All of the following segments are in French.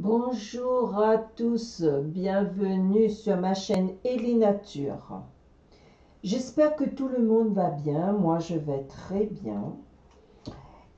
Bonjour à tous, bienvenue sur ma chaîne Ellie Nature. J'espère que tout le monde va bien, moi je vais très bien.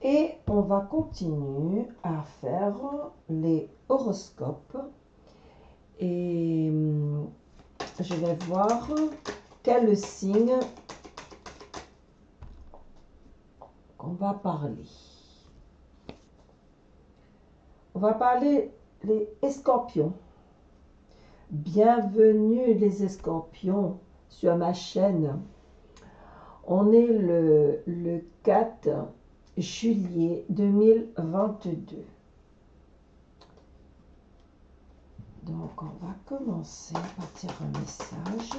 Et on va continuer à faire les horoscopes. Et je vais voir quel signe on va parler. On va parler les scorpions. Bienvenue les scorpions sur ma chaîne. On est le 4 juillet 2022. Donc on va commencer par tirer un message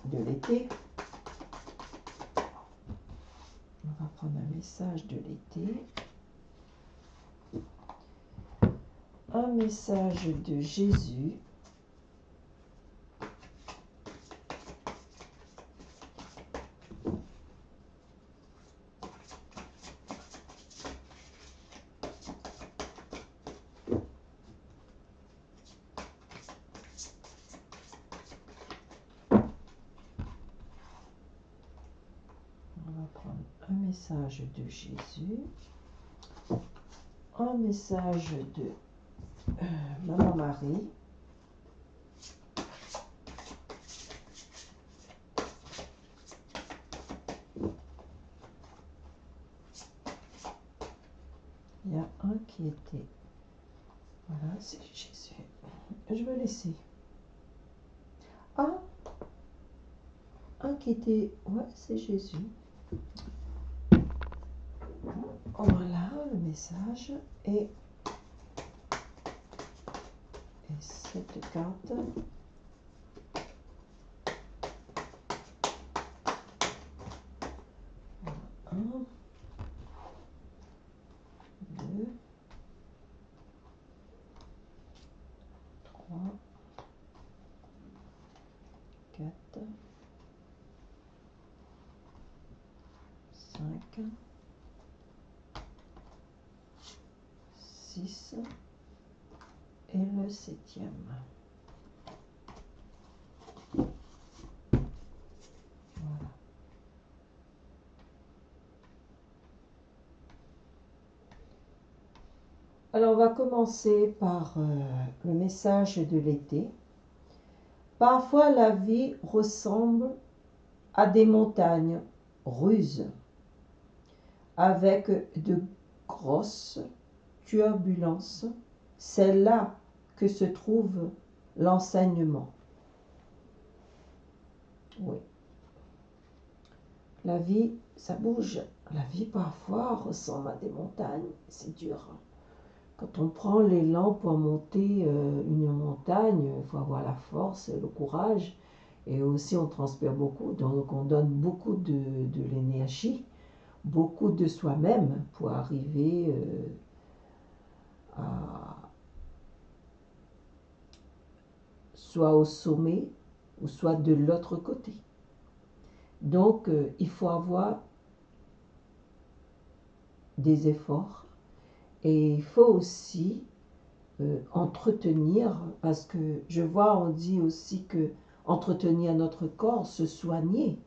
de l'été. On va prendre un message de l'été. Un message de Jésus. On va prendre un message de Jésus. Un message de Maman Marie. Il y a un qui était... Voilà, c'est Jésus. Je vais laisser. Ah, un qui était... Ouais, c'est Jésus. Voilà le message. Et cette carte. Un, deux, trois, quatre, cinq, six et le septième. Voilà. Alors on va commencer par le message de l'été. Parfois la vie ressemble à des montagnes ruses avec de grosses turbulences. C'est là que se trouve l'enseignement. Oui. La vie, ça bouge. La vie parfois ressemble à des montagnes. C'est dur. Quand on prend l'élan pour monter une montagne, il faut avoir la force, le courage. Et aussi, on transpire beaucoup. Donc, on donne beaucoup de l'énergie, beaucoup de soi-même pour arriver à soit au sommet ou soit de l'autre côté. Donc, il faut avoir des efforts et il faut aussi entretenir, parce que je vois, on dit aussi que entretenir notre corps, se soigner,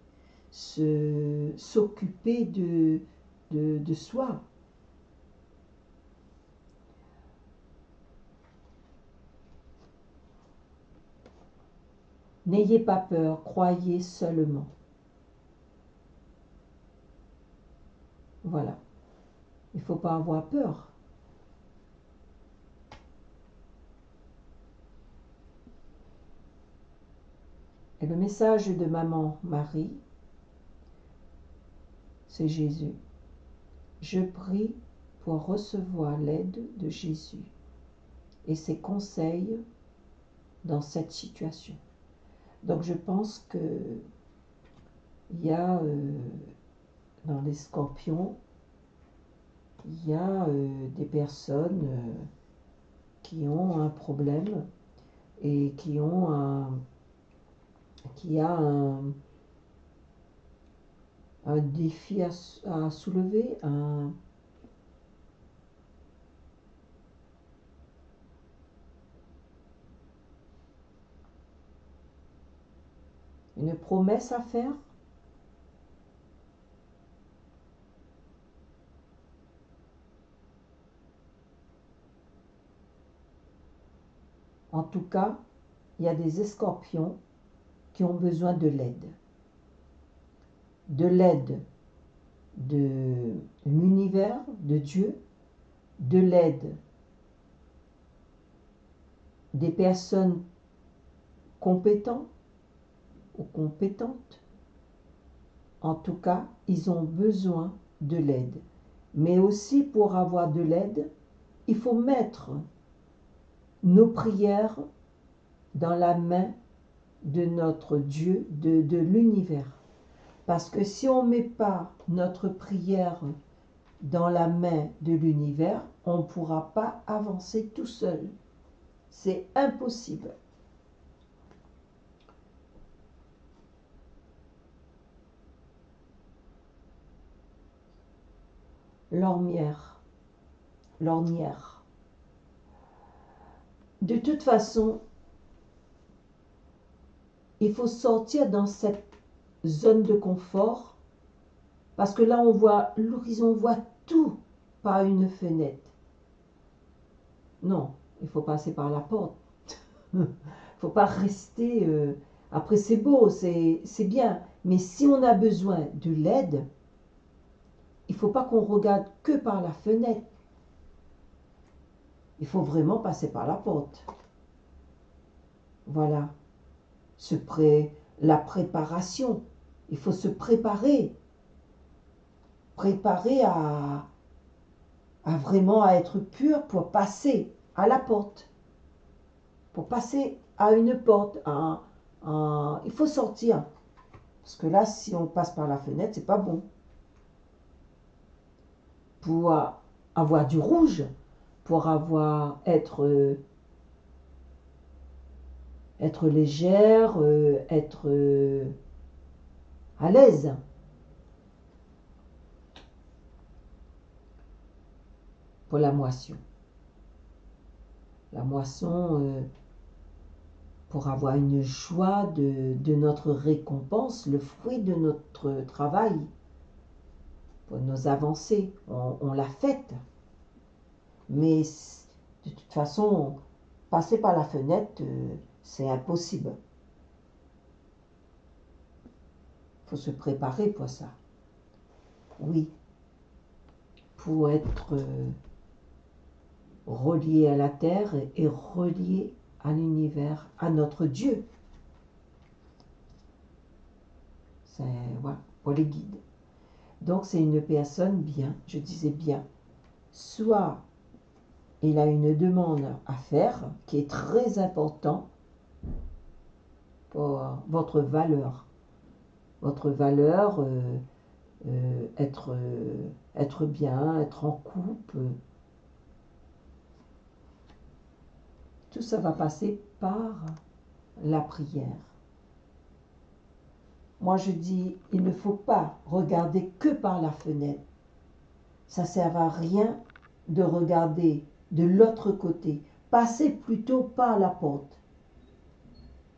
s'occuper de soi. N'ayez pas peur, croyez seulement. Voilà. Il ne faut pas avoir peur. Et le message de Maman Marie, c'est Jésus. Je prie pour recevoir l'aide de Jésus et ses conseils dans cette situation. Donc je pense que il y a dans les scorpions, il y a des personnes qui ont un problème et qui ont un défi à soulever, une promesse à faire. En tout cas, il y a des escorpions qui ont besoin de l'aide. De l'aide de l'univers, de Dieu, de l'aide des personnes compétentes ou compétentes. En tout cas, ils ont besoin de l'aide. Mais aussi pour avoir de l'aide, il faut mettre nos prières dans la main de notre Dieu, de l'univers. Parce que si on ne met pas notre prière dans la main de l'univers, on ne pourra pas avancer tout seul. C'est impossible. L'ornière. L'ornière. De toute façon, il faut sortir dans cette zone de confort parce que là on voit l'horizon, on voit tout par une fenêtre. Non, il faut passer par la porte. Il ne faut pas rester... Après c'est beau, c'est bien, mais si on a besoin de l'aide, il ne faut pas qu'on regarde que par la fenêtre. Il faut vraiment passer par la porte. Voilà. La préparation. Il faut se préparer. Préparer à vraiment à être pur pour passer à la porte. Pour passer à une porte. Il faut sortir. Parce que là, si on passe par la fenêtre, c'est pas bon. Pour avoir du rouge, pour être légère, être à l'aise. Pour la moisson. La moisson, pour avoir une joie de notre récompense, le fruit de notre travail, pour nos avancées. On l'a faite. Mais de toute façon, passer par la fenêtre, c'est impossible. Il faut se préparer pour ça. Oui. Pour être relié à la terre et relié à l'univers, à notre Dieu. C'est voilà, pour les guides. Donc c'est une personne bien, je disais bien. Soit il a une demande à faire qui est très importante pour votre valeur. Votre valeur, être bien, être en couple. Tout ça va passer par la prière. Moi je dis, il ne faut pas regarder que par la fenêtre. Ça ne sert à rien de regarder de l'autre côté. Passez plutôt par la porte.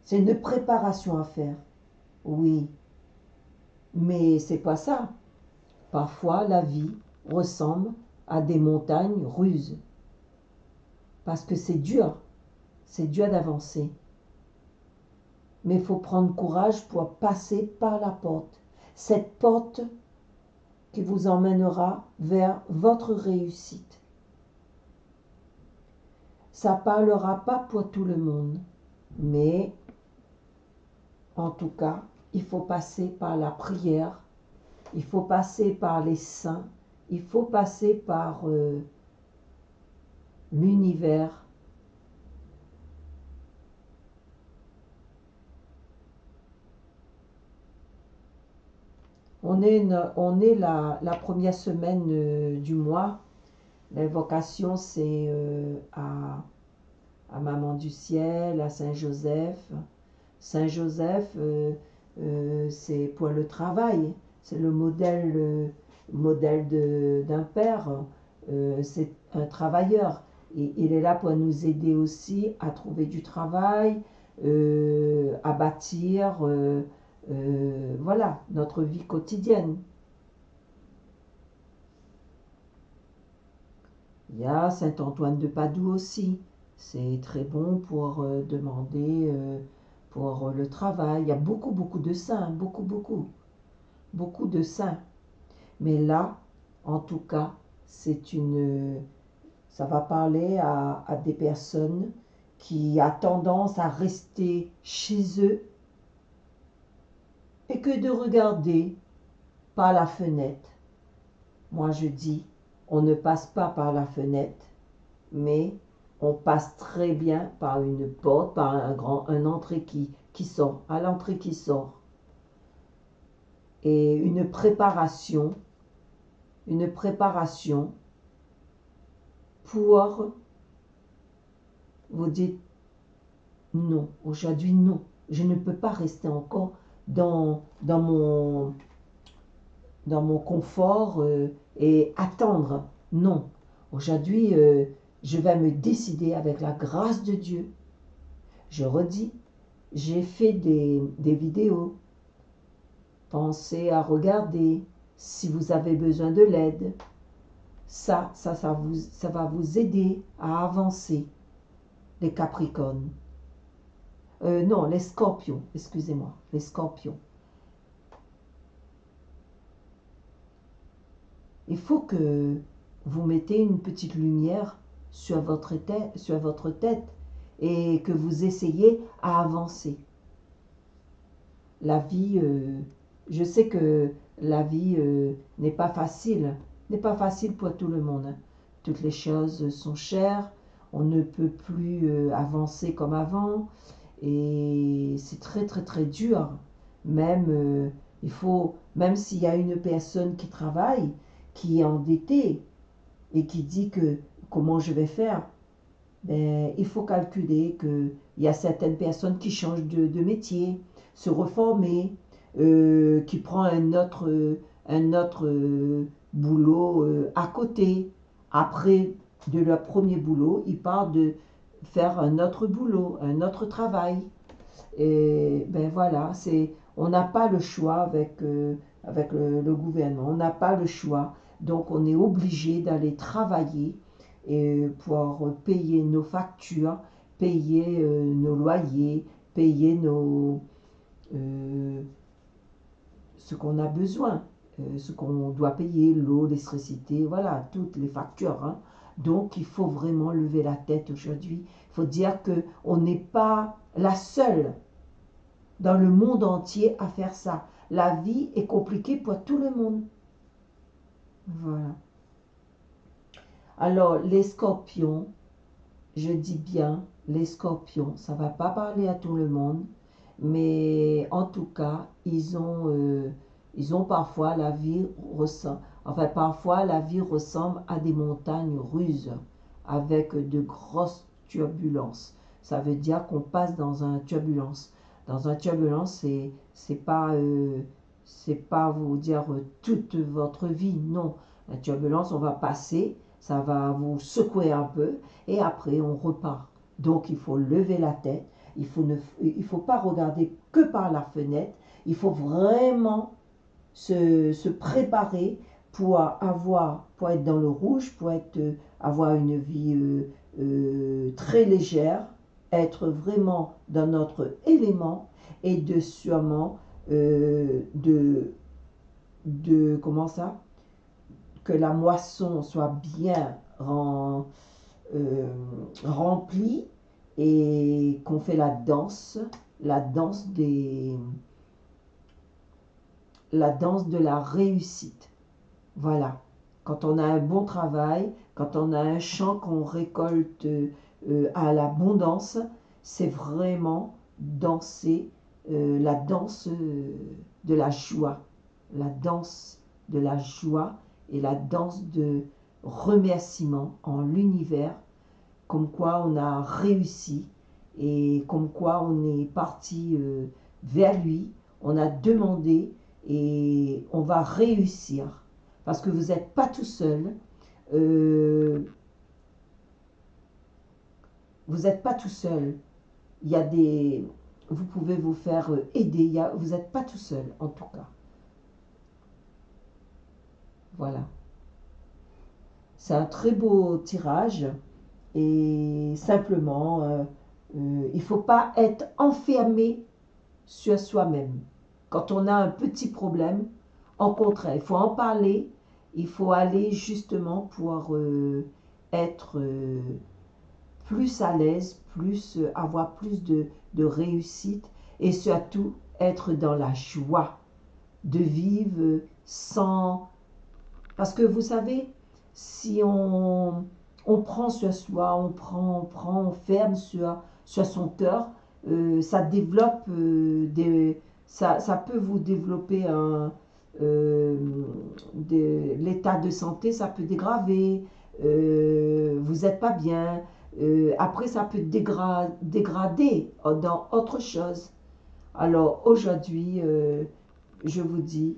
C'est une préparation à faire. Oui, mais c'est pas ça. Parfois la vie ressemble à des montagnes ruses. Parce que c'est dur d'avancer. Mais il faut prendre courage pour passer par la porte. Cette porte qui vous emmènera vers votre réussite. Ça ne parlera pas pour tout le monde, mais en tout cas, il faut passer par la prière, il faut passer par les saints, il faut passer par l'univers. On est la première semaine du mois. L'invocation, c'est à Maman du Ciel, à Saint Joseph. Saint Joseph, c'est pour le travail. C'est le modèle d'un père. C'est un travailleur. Et il est là pour nous aider aussi à trouver du travail, à bâtir, voilà, notre vie quotidienne. Il y a Saint Antoine de Padoue aussi. C'est très bon pour demander pour le travail. Il y a beaucoup de saints, beaucoup de saints. Mais là, en tout cas, ça va parler à des personnes qui a tendance à rester chez eux et que de regarder par la fenêtre. Moi, je dis, on ne passe pas par la fenêtre, mais on passe très bien par une porte, par un entrée qui sort, à l'entrée qui sort. Et une préparation pour vous dire non, aujourd'hui non, je ne peux pas rester encore dans mon confort et attendre. Non, aujourd'hui je vais me décider avec la grâce de Dieu. Je redis, j'ai fait des vidéos. Pensez à regarder si vous avez besoin de l'aide. Ça va vous aider à avancer, les Capricornes. Non, les Scorpions, excusez-moi, les Scorpions. Il faut que vous mettez une petite lumière sur votre tête et que vous essayez à avancer. La vie, je sais que la vie n'est pas facile pour tout le monde. Toutes les choses sont chères, on ne peut plus avancer comme avant et c'est très dur. Même même s'il y a une personne qui travaille, qui est endettée et qui dit que comment je vais faire, ben, il faut calculer qu'il y a certaines personnes qui changent de métier, se reformer, qui prend un autre boulot à côté. Après de leur premier boulot, ils partent de faire un autre boulot, un autre travail. Et ben voilà, on n'a pas le choix avec le gouvernement, on n'a pas le choix. Donc on est obligé d'aller travailler et pour payer nos factures, payer nos loyers, payer euh, ce qu'on a besoin, ce qu'on doit payer, l'eau, l'électricité, voilà, toutes les factures. Hein. Donc il faut vraiment lever la tête aujourd'hui. Il faut dire qu'on n'est pas la seule dans le monde entier à faire ça. La vie est compliquée pour tout le monde. Voilà. Alors, les scorpions, je dis bien les scorpions, ça ne va pas parler à tout le monde, mais en tout cas, ils ont parfois parfois la vie ressemble à des montagnes ruses avec de grosses turbulences. Ça veut dire qu'on passe dans un turbulence. Dans un turbulence, c'est pas vous dire toute votre vie, non. La turbulence, on va passer, ça va vous secouer un peu et après on repart. Donc il faut lever la tête, il faut pas regarder que par la fenêtre, il faut vraiment se préparer pour être dans le rouge, avoir une vie très légère, être vraiment dans notre élément et de sûrement comment ça, que la moisson soit bien remplie et qu'on fait la danse de la réussite. Voilà. Quand on a un bon travail, quand on a un champ qu'on récolte à l'abondance, c'est vraiment danser la danse de la joie. La danse de la joie et la danse de remerciement en l'univers, comme quoi on a réussi et comme quoi on est parti vers lui, on a demandé et on va réussir. Parce que vous n'êtes pas tout seul. Vous n'êtes pas tout seul. Il y a vous pouvez vous faire aider. Vous n'êtes pas tout seul, en tout cas. Voilà. C'est un très beau tirage. Et simplement, il ne faut pas être enfermé sur soi-même. Quand on a un petit problème, au contraire, il faut en parler. Il faut aller justement pour être plus à l'aise, avoir plus de réussite et surtout être dans la joie de vivre sans... Parce que vous savez, si on prend sur soi, on ferme sur son cœur, ça développe ça peut vous développer l'état de santé, ça peut dégraver, vous n'êtes pas bien, après ça peut dégrader dans autre chose. Alors aujourd'hui, je vous dis,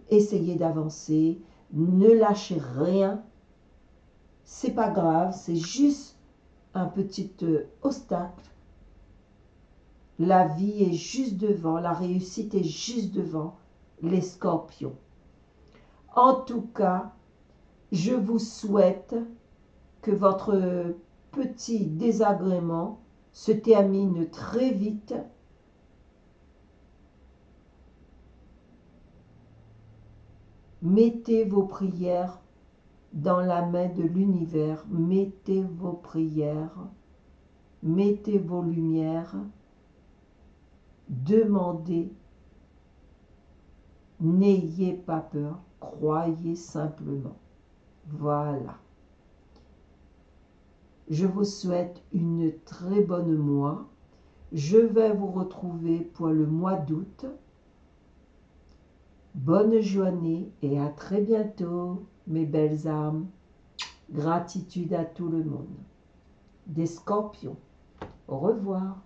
essayez d'avancer, ne lâchez rien, c'est pas grave, c'est juste un petit obstacle. La vie est juste devant, la réussite est juste devant les scorpions. En tout cas, je vous souhaite que votre petit désagrément se termine très vite. Mettez vos prières dans la main de l'univers, mettez vos prières, mettez vos lumières, demandez, n'ayez pas peur, croyez simplement. Voilà. Je vous souhaite une très bonne mois. Je vais vous retrouver pour le mois d'août. Bonne journée et à très bientôt, mes belles âmes. Gratitude à tout le monde. Des scorpions. Au revoir.